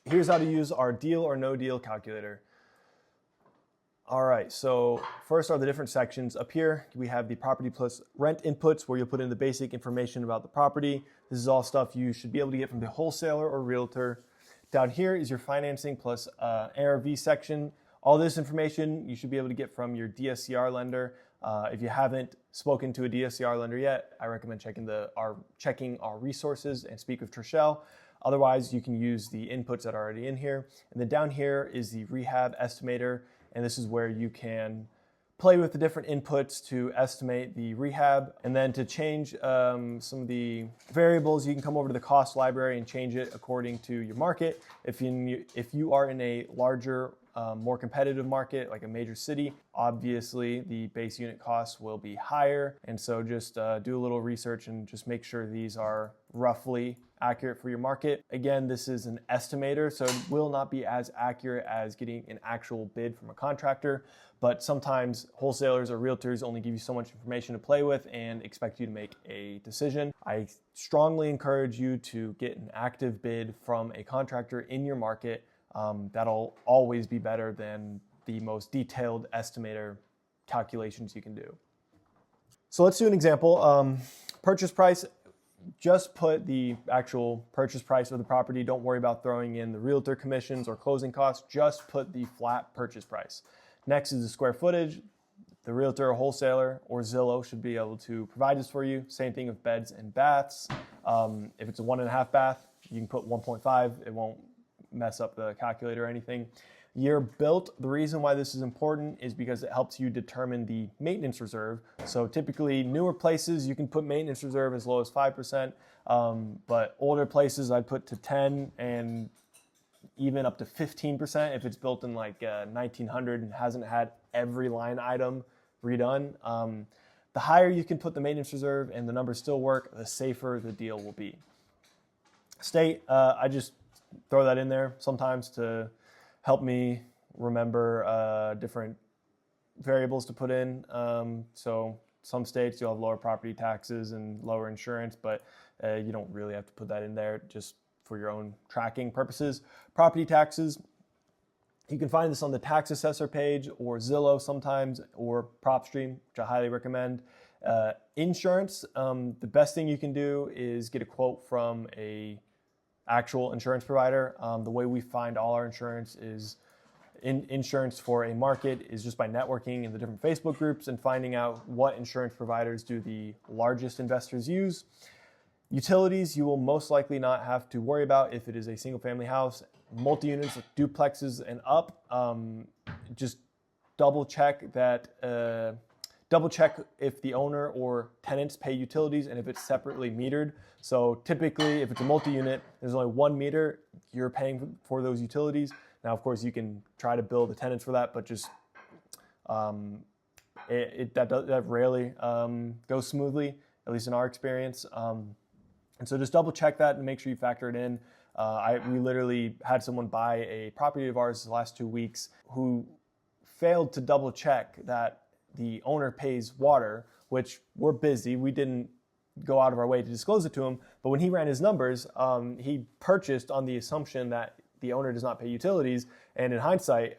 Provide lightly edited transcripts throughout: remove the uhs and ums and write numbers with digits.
Here's how to use our deal or no deal calculator. All right, so first are the different sections. Up here, we have the property plus rent inputs where you'll put in the basic information about the property. This is all stuff you should be able to get from the wholesaler or realtor. Down here is your financing plus ARV section. All this information you should be able to get from your DSCR lender. If you haven't spoken to a DSCR lender yet, I recommend checking our resources and speak with Trishelle. Otherwise, you can use the inputs that are already in here. And then down here is the rehab estimator. And this is where you can play with the different inputs to estimate the rehab. And then to change some of the variables, you can come over to the cost library and change it according to your market. If you are in a larger, more competitive market, like a major city, obviously the base unit costs will be higher. And so just do a little research and just make sure these are roughly accurate for your market. Again, this is an estimator, so it will not be as accurate as getting an actual bid from a contractor, but sometimes wholesalers or realtors only give you so much information to play with and expect you to make a decision. I strongly encourage you to get an active bid from a contractor in your market. That'll always be better than the most detailed estimator calculations you can do. So let's do an example. Purchase price. Just put the actual purchase price of the property. Don't worry about throwing in the realtor commissions or closing costs. Just put the flat purchase price. Next is the square footage. The realtor or wholesaler or Zillow should be able to provide this for you. Same thing with beds and baths. If it's a 1.5 bath, you can put 1.5. It won't mess up the calculator or anything. Year built, the reason why this is important is because it helps you determine the maintenance reserve. So typically newer places, you can put maintenance reserve as low as 5%, but older places I'd put to 10 and even up to 15% if it's built in like 1900 and hasn't had every line item redone. The higher you can put the maintenance reserve and the numbers still work, the safer the deal will be. State, I just throw that in there sometimes to help me remember different variables to put in. So some states you'll have lower property taxes and lower insurance, but you don't really have to put that in there just for your own tracking purposes. Property taxes, you can find this on the tax assessor page or Zillow sometimes, or PropStream, which I highly recommend. Insurance, the best thing you can do is get a quote from a actual insurance provider. The way we find all our insurance is insurance for a market is just by networking in the different Facebook groups and finding out what insurance providers do the largest investors use. Utilities, you will most likely not have to worry about if it is a single family house. Multi-units, like duplexes and up, just double check if the owner or tenants pay utilities and if it's separately metered. So typically, if it's a multi-unit, there's only 1 meter, you're paying for those utilities. Now, of course, you can try to bill the tenants for that, but just that rarely goes smoothly, at least in our experience. And so just double check that and make sure you factor it in. We literally had someone buy a property of ours the last 2 weeks who failed to double check that the owner pays water, which we're busy. We didn't go out of our way to disclose it to him. But when he ran his numbers, he purchased on the assumption that the owner does not pay utilities. And in hindsight,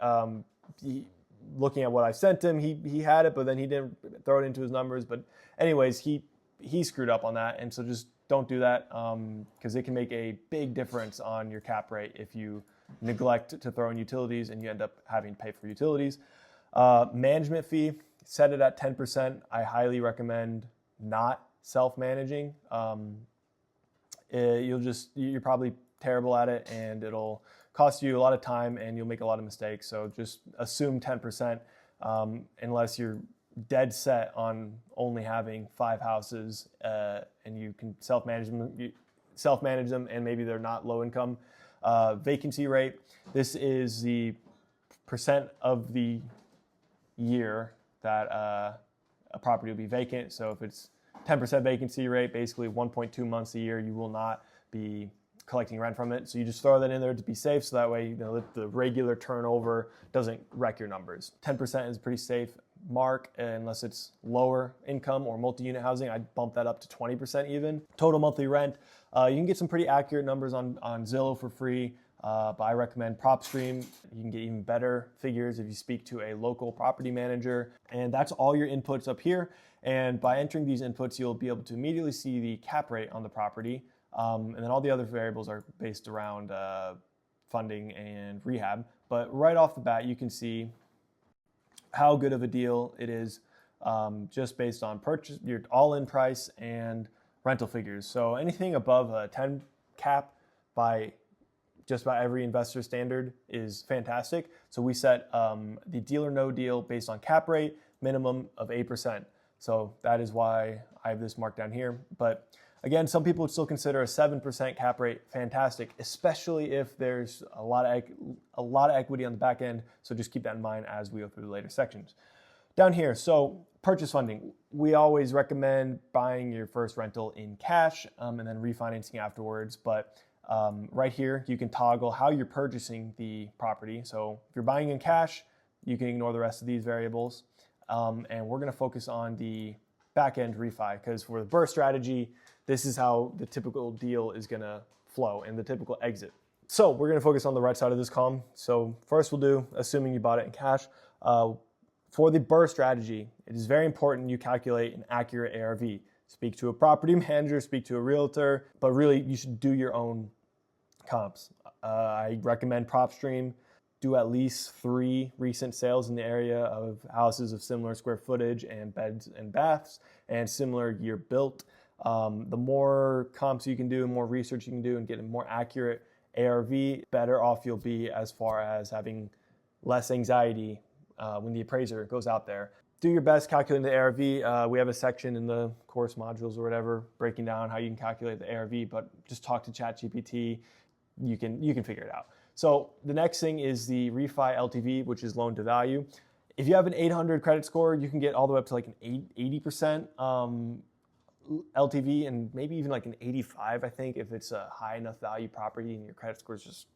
looking at what I sent him, he had it, but then he didn't throw it into his numbers. But anyways, he screwed up on that. And so just don't do that because it can make a big difference on your cap rate if you neglect to throw in utilities and you end up having to pay for utilities. Management fee, set it at 10%. I highly recommend not self-managing. You're probably terrible at it and it'll cost you a lot of time and you'll make a lot of mistakes. So just assume 10% unless you're dead set on only having 5 houses and you can self-manage them and maybe they're not low income. Vacancy rate, this is the percent of the year that a property will be vacant. So if it's 10% vacancy rate, basically 1.2 months a year, you will not be collecting rent from it. So you just throw that in there to be safe. So that way, the regular turnover doesn't wreck your numbers. 10% is pretty safe mark unless it's lower income or multi-unit housing. I'd bump that up to 20% even. Total monthly rent. You can get some pretty accurate numbers on Zillow for free. but I recommend PropStream. You can get even better figures if you speak to a local property manager. And that's all your inputs up here. And by entering these inputs, you'll be able to immediately see the cap rate on the property. And then all the other variables are based around funding and rehab. But right off the bat, you can see how good of a deal it is just based on purchase, your all-in price and rental figures. So anything above a 10 cap by just about every investor standard is fantastic. So we set the deal or no deal based on cap rate, minimum of 8%. So that is why I have this marked down here. But again, some people would still consider a 7% cap rate fantastic, especially if there's a lot of equity on the back end. So just keep that in mind as we go through the later sections. Down here, so purchase funding. We always recommend buying your first rental in cash and then refinancing afterwards. But right here, you can toggle how you're purchasing the property. So if you're buying in cash, you can ignore the rest of these variables. And we're going to focus on the back-end refi because for the burst strategy, this is how the typical deal is going to flow and the typical exit. So we're going to focus on the right side of this column. So first we'll do, assuming you bought it in cash, for the burst strategy, it is very important you calculate an accurate ARV. Speak to a property manager, speak to a realtor, but really you should do your own comps. I recommend PropStream. Do at least 3 recent sales in the area of houses of similar square footage and beds and baths and similar year built. The more comps you can do, more research you can do and get a more accurate ARV, better off you'll be as far as having less anxiety when the appraiser goes out there. Do your best calculating the ARV. We have a section in the course modules or whatever breaking down how you can calculate the ARV, but just talk to ChatGPT. You can figure it out. So the next thing is the refi LTV, which is loan to value. If you have an 800 credit score, you can get all the way up to like an 80% LTV and maybe even like an 85, I think, if it's a high enough value property and your credit score is just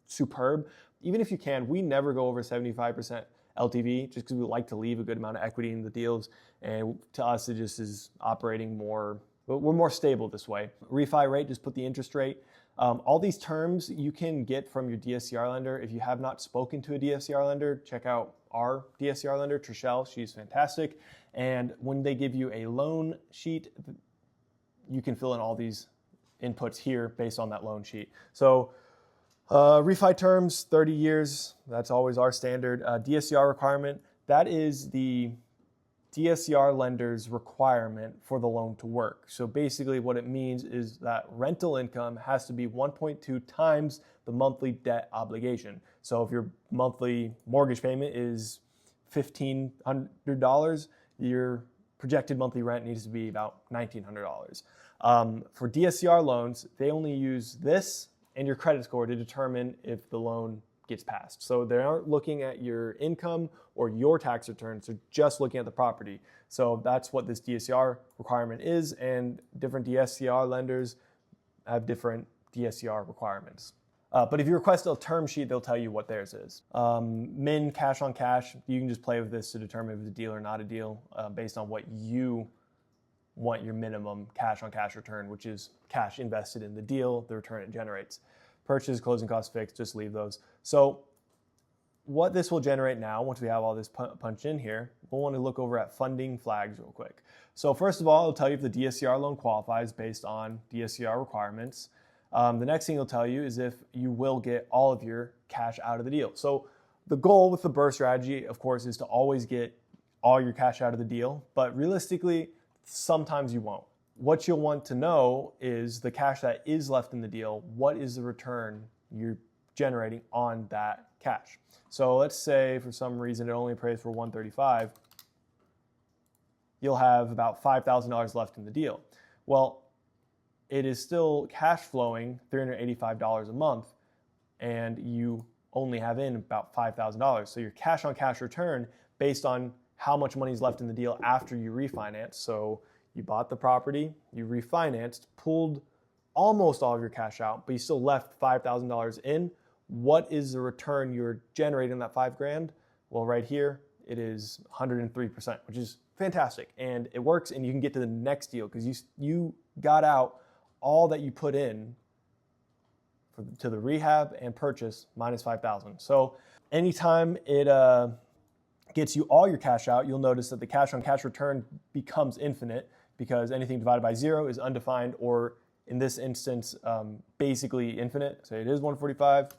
superb. Even if you can, we never go over 75% LTV just because we like to leave a good amount of equity in the deals. And to us, it just is operating more, we're more stable this way. Refi rate, just put the interest rate. All these terms you can get from your DSCR lender. If you have not spoken to a DSCR lender, check out our DSCR lender, Trishelle. She's fantastic. And when they give you a loan sheet, you can fill in all these inputs here based on that loan sheet. So refi terms, 30 years. That's always our standard. DSCR requirement, that is the DSCR lender's requirement for the loan to work. So basically what it means is that rental income has to be 1.2 times the monthly debt obligation. So if your monthly mortgage payment is $1,500, your projected monthly rent needs to be about $1,900. For DSCR loans, they only use this and your credit score to determine if the loan gets passed. So they aren't looking at your income or your tax returns, they're just looking at the property. So that's what this DSCR requirement is, and different DSCR lenders have different DSCR requirements. But if you request a term sheet, they'll tell you what theirs is. Min, cash on cash, you can just play with this to determine if it's a deal or not a deal based on what you want your minimum cash on cash return, which is cash invested in the deal, the return it generates. Purchase, closing costs fixed, just leave those. So what this will generate now, once we have all this punched in here, we'll want to look over at funding flags real quick. So first of all, it'll tell you if the DSCR loan qualifies based on DSCR requirements. The next thing it'll tell you is if you will get all of your cash out of the deal. So the goal with the burst strategy, of course, is to always get all your cash out of the deal, but realistically, sometimes you won't. What you'll want to know is the cash that is left in the deal, what is the return you're generating on that cash? So let's say for some reason it only appraised for $135, you'll have about $5,000 left in the deal. Well, it is still cash flowing $385 a month and you only have in about $5,000. So your cash on cash return based on how much money is left in the deal after you refinance. So you bought the property, you refinanced, pulled almost all of your cash out, but you still left $5,000 in. What is the return you're generating on that $5,000? Well, right here, it is 103%, which is fantastic. And it works, and you can get to the next deal because you got out all that you put in to the rehab and purchase minus 5,000. So anytime it gets you all your cash out, you'll notice that the cash on cash return becomes infinite because anything divided by 0 is undefined, or in this instance, basically infinite. So it is 145.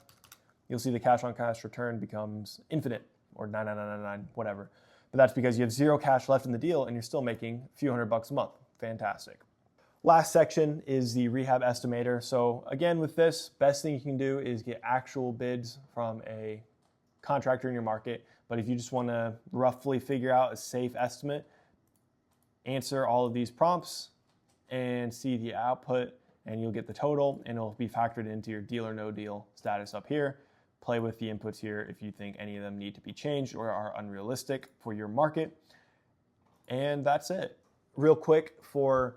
You'll see the cash on cash return becomes infinite, or 99999, whatever. But that's because you have 0 cash left in the deal and you're still making a few $100 a month. Fantastic. Last section is the rehab estimator. So again, with this, best thing you can do is get actual bids from a contractor in your market. But if you just want to roughly figure out a safe estimate, answer all of these prompts and see the output, and you'll get the total, and it'll be factored into your deal or no deal status up here. Play with the inputs here if you think any of them need to be changed or are unrealistic for your market. And that's it. Real quick, for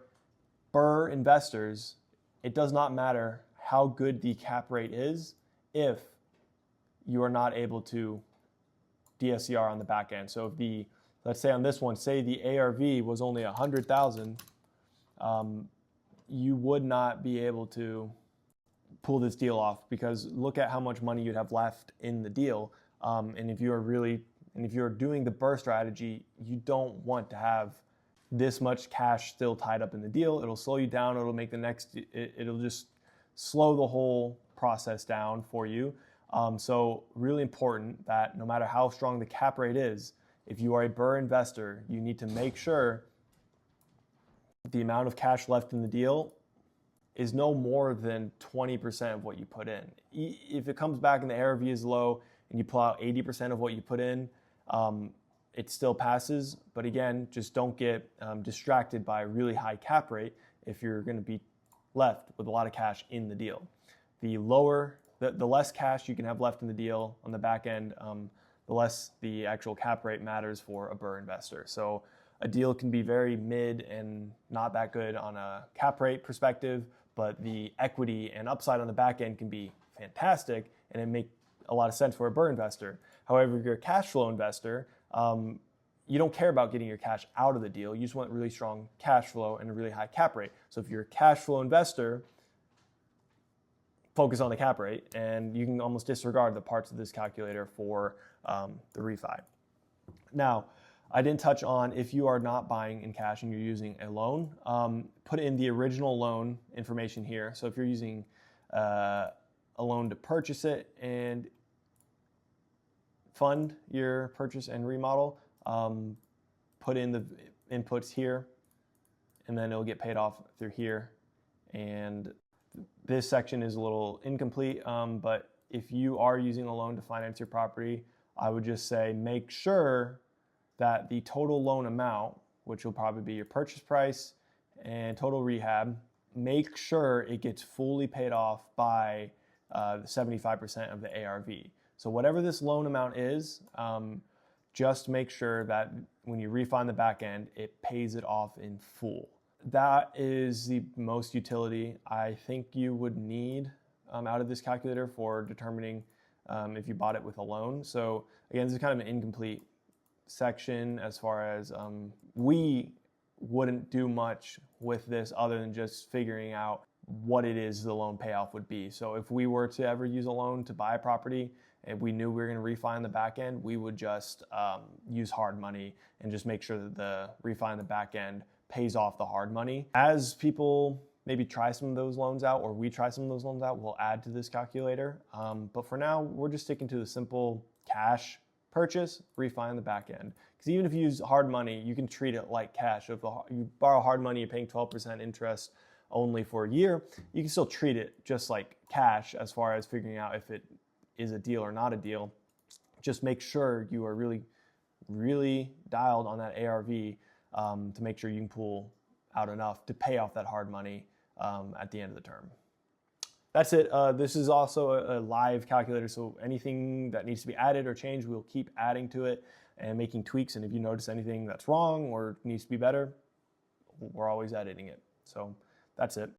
BRRRR investors, it does not matter how good the cap rate is if you are not able to DSCR on the back end. So if let's say on this one, say the ARV was only 100,000, you would not be able to pull this deal off, because look at how much money you'd have left in the deal. And if you're doing the BRRRR strategy, you don't want to have this much cash still tied up in the deal. It'll slow you down. It'll make it'll just slow the whole process down for you. So really important that no matter how strong the cap rate is, if you are a BRRRR investor, you need to make sure the amount of cash left in the deal is no more than 20% of what you put in. If it comes back and the ARV is low and you pull out 80% of what you put in, it still passes. But again, just don't get distracted by a really high cap rate if you're going to be left with a lot of cash in the deal. The less cash you can have left in the deal on the back end, the less the actual cap rate matters for a BRRRR investor. So a deal can be very mid and not that good on a cap rate perspective, but the equity and upside on the back end can be fantastic, and it make a lot of sense for a BRRRR investor. However, if you're a cash flow investor, you don't care about getting your cash out of the deal. You just want really strong cash flow and a really high cap rate. So if you're a cash flow investor, focus on the cap rate, and you can almost disregard the parts of this calculator for the refi. Now, I didn't touch on, if you are not buying in cash and you're using a loan, put in the original loan information here. So if you're using a loan to purchase it and fund your purchase and remodel, put in the inputs here, and then it'll get paid off through here. And this section is a little incomplete, but if you are using a loan to finance your property, I would just say make sure that the total loan amount, which will probably be your purchase price and total rehab, make sure it gets fully paid off by 75% of the ARV. So whatever this loan amount is, just make sure that when you refi on the back end, it pays it off in full. That is the most utility I think you would need out of this calculator for determining if you bought it with a loan. So again, this is kind of an incomplete section as far as we wouldn't do much with this other than just figuring out what it is the loan payoff would be. So if we were to ever use a loan to buy a property and we knew we were going to refi on the back end, we would just use hard money and just make sure that the refi on the back end pays off the hard money. As people maybe try some of those loans out, or we try some of those loans out, we'll add to this calculator. But for now, we're just sticking to the simple cash purchase, refi on the back end. Because even if you use hard money, you can treat it like cash. If you borrow hard money, you're paying 12% interest only for a year, you can still treat it just like cash as far as figuring out if it is a deal or not a deal. Just make sure you are really, really dialed on that ARV to make sure you can pull out enough to pay off that hard money at the end of the term. That's it. This is also a live calculator, so anything that needs to be added or changed, we'll keep adding to it and making tweaks. And if you notice anything that's wrong or needs to be better, we're always editing it. So that's it.